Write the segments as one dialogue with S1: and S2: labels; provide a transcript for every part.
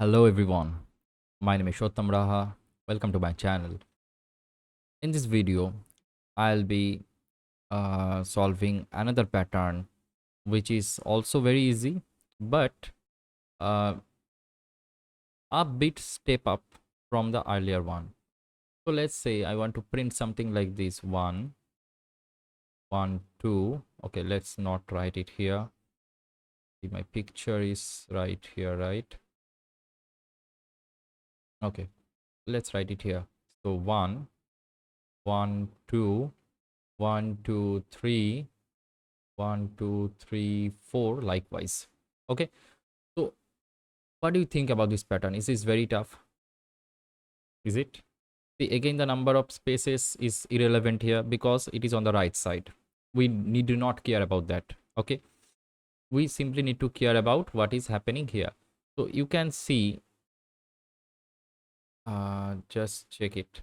S1: Hello everyone, my name is Satyam Raha. Welcome to my channel. In this video, I'll be solving another pattern which is also very easy but uh, a bit step up from the earlier one. So let's say I want to print something like this 1, 1, 2. Okay, let's not write it here. See, my picture is right here, right? Okay, let's write it here. So 1, 1, 2, 1, 2, 3. 1, 2, 3, 4 likewise. Okay, so what do you think about this pattern? Is this very tough? Is it? See, again, the number of spaces is irrelevant here because it is on the right side. We need to not care about that. Okay, we simply need to care about what is happening here. So you can see, just check it.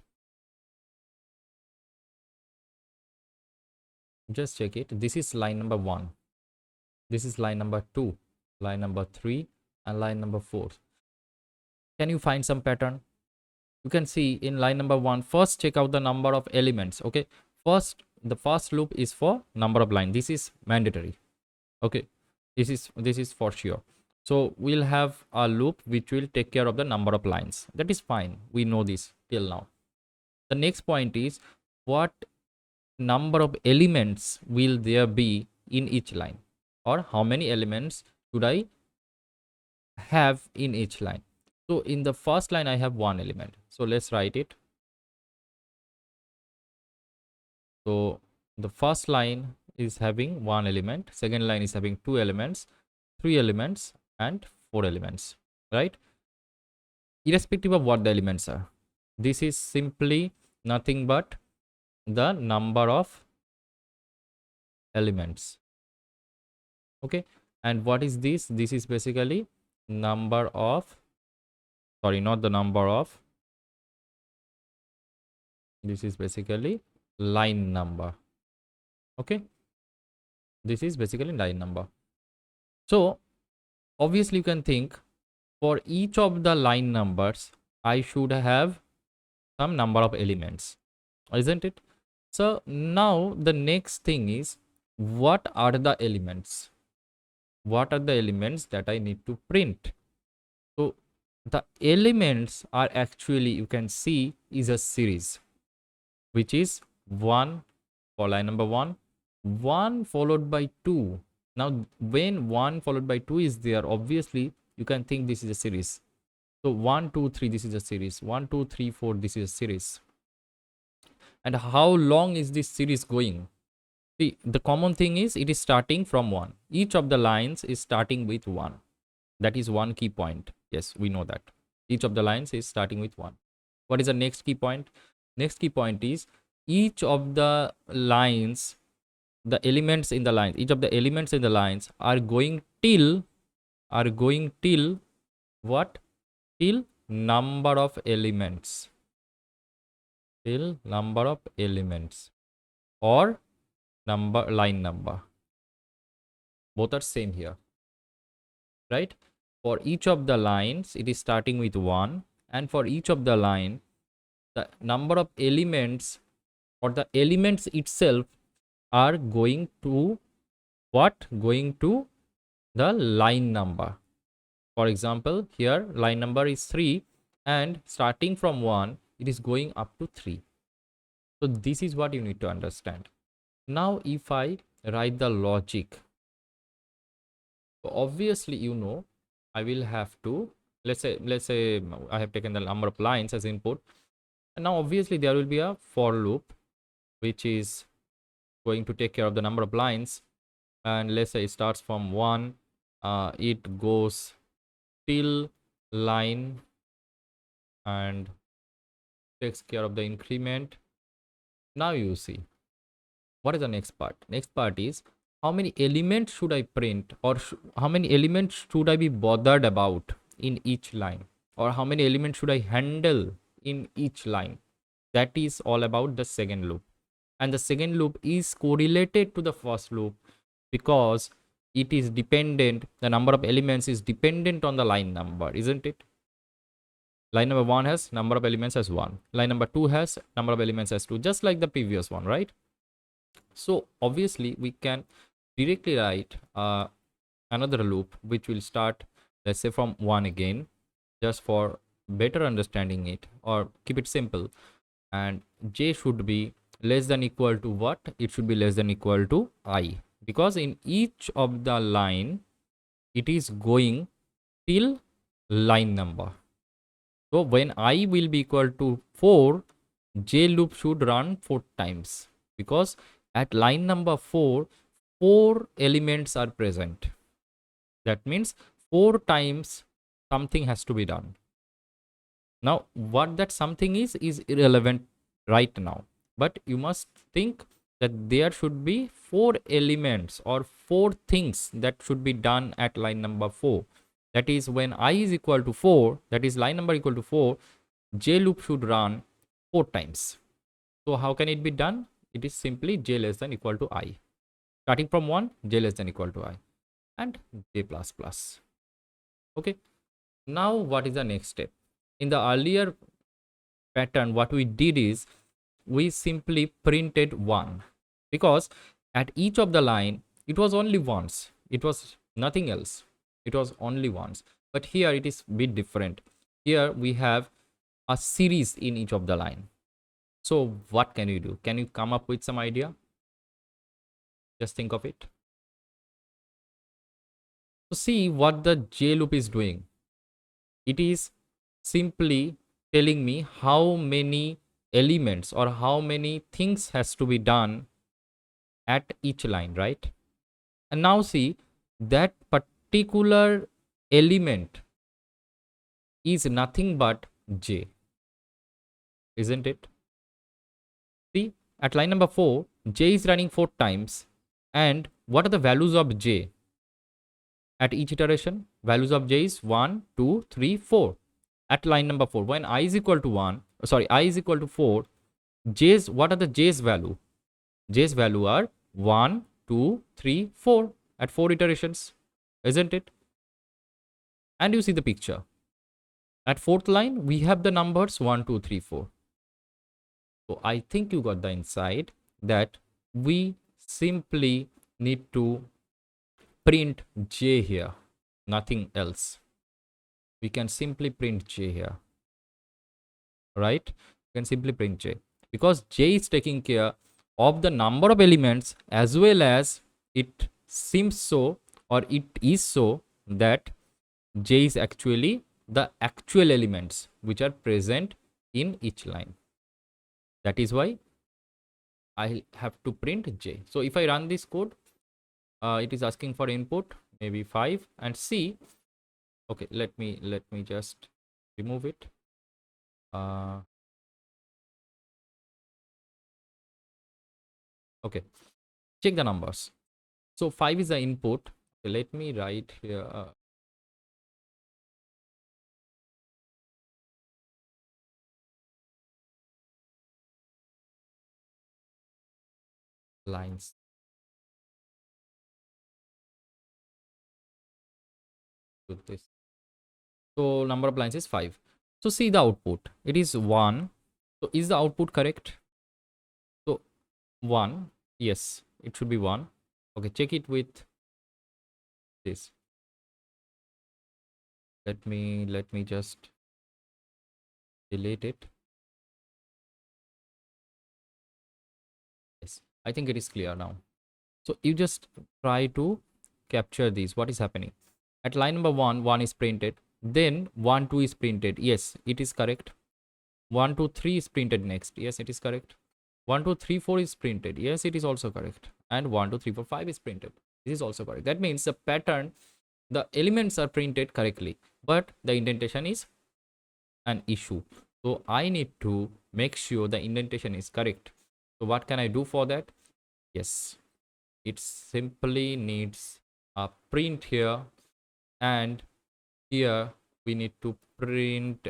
S1: Just check it. This is line number 1. This is line number 2, line number 3, and line number 4. Can you find some pattern? You can see in line number 1, first check out the number of elements. Okay, first the first loop is for number of line. This is mandatory. Okay, this is for sure. So we'll have a loop which will take care of the number of lines. That is fine, we know this till now. The next point is, what number of elements will there be in each line, or how many elements should I have in each line? So in the first line I have one element, so let's write it. So the first line is having one element, second line is having two elements, three elements, and four elements, right? Irrespective of what the elements are, this is simply nothing but the number of elements. Okay, and what is this? This is basically number of, sorry, not the number of, this is basically line number. Okay, this is basically line number. So obviously you can think, for each of the line numbers I should have some number of elements, isn't it? So now the next thing is, what are the elements? What are the elements that I need to print? So the elements are actually, you can see, is a series, which is 1 for line number 1, 1 followed by 2. Now when 1 followed by 2 is there, obviously you can think this is a series. So 1, 2, 3, this is a series. 1, 2, 3, 4, this is a series. And how long is this series going? See, the common thing is it is starting from 1. Each of the lines is starting with 1. That is one key point. Yes, we know that. Each of the lines is starting with 1. What is the next key point? Next key point is, each of the lines, the elements in the lines, each of the elements in the lines are going till what? Till number of elements. Till number of elements, or line number. Both are same here, right? For each of the lines it is starting with 1, and for each of the line the number of elements, or the elements itself, are going to what? Going to the line number. For example, here line number is 3, and starting from 1 it is going up to 3. So this is what you need to understand. Now if I write the logic, obviously you know I will have to, let's say I have taken the number of lines as input, and now obviously there will be a for loop which is going to take care of the number of lines, and let's say it starts from 1, it goes till line and takes care of the increment. Now you see, what is the next part? Next part is, how many elements should I print, or how many elements should I be bothered about in each line, or how many elements should I handle in each line? That is all about the second loop. And the second loop is correlated to the first loop because it is dependent, the number of elements is dependent on the line number, isn't it? Line number 1 has number of elements as 1. Line number 2 has number of elements as 2, just like the previous one, right? So obviously we can directly write another loop which will start, let's say, from 1 again, just for better understanding it, or keep it simple. And j should be less than equal to what? It should be less than equal to I, because in each of the line it is going till line number. So when I will be equal to 4, j loop should run 4 times, because at line number 4, 4 elements are present. That means 4 times something has to be done. Now, what that something is irrelevant right now. But you must think that there should be 4 elements or 4 things that should be done at line number 4. That is, when I is equal to 4, that is line number equal to 4, j loop should run 4 times. So how can it be done? It is simply j less than equal to I. Starting from 1, j less than equal to I, and j plus plus. Okay. Now what is the next step? In the earlier pattern, what we did is we simply printed 1, because at each of the line it was only once, it was nothing else, it was only once. But here it is a bit different. Here we have a series in each of the line. So what can you do? Can you come up with some idea? Just think of it. So see what the j loop is doing. It is simply telling me how many elements or how many things has to be done at each line, right? And now see, that particular element is nothing but j, isn't it? See, at line number 4, j is running 4 times. And what are the values of j at each iteration? Values of j is 1, 2, 3, 4. At line number 4, when I is equal to 1, sorry, I is equal to 4, j's, what are the j's value? J's value are 1, 2, 3, 4 at 4 iterations, isn't it? And you see the picture. At 4th line, we have the numbers 1, 2, 3, 4. So I think you got the insight that we simply need to print j here, nothing else. We can simply print j here, right? We can simply print j, because j is taking care of the number of elements, as well as it seems so, or it is so, that j is actually the actual elements which are present in each line. That is why I have to print j. So if I run this code, it is asking for input maybe 5, and see, okay, let me just remove it. Okay, check the numbers. So 5 is the input. Okay, let me write here lines. With this, so number of lines is 5. So see the output, it is 1. So is the output correct? So 1, yes, it should be 1. Okay, check it with this. Let me just delete it. Yes, I think it is clear now. So you just try to capture this, what is happening. At line number 1, 1 is printed, then 1, 2 is printed. Yes, it is correct. 1, 2, 3 is printed next. Yes, it is correct. 1, 2, 3, 4 is printed. Yes, it is also correct. And 1, 2, 3, 4, 5 is printed. This is also correct. That means the pattern, the elements are printed correctly, but the indentation is an issue. So I need to make sure the indentation is correct. So what can I do for that? Yes, it simply needs a print here, and here we need to print,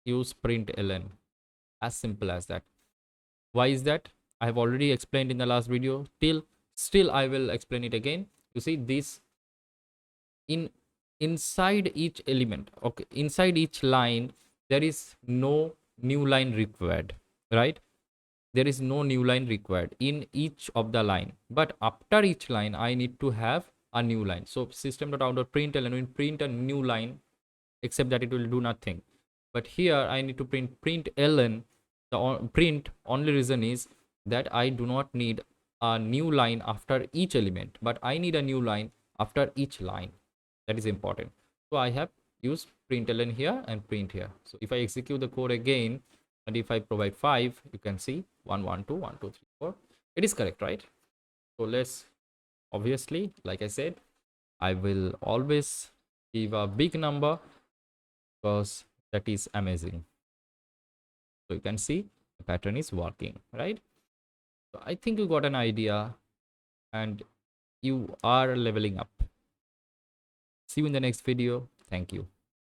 S1: use println, as simple as that. Why is that? I have already explained in the last video. Still I will explain it again. You see, this, in inside each element, okay, inside each line, there is no new line required, right? There is no new line required in each of the line, but after each line I need to have a new line. So system.out.println will print a new line, except that it will do nothing. But here I need to print ln. The print only reason is that I do not need a new line after each element, but I need a new line after each line. That is important. So I have used println here and print here. So if I execute the code again, and if I provide 5, you can see 1 1 2 1 2 3 4, it is correct, right? So let's, obviously, like I said, I will always give a big number because that is amazing. So you can see the pattern is working, right? So I think you got an idea and you are leveling up. See you in the next video. Thank you.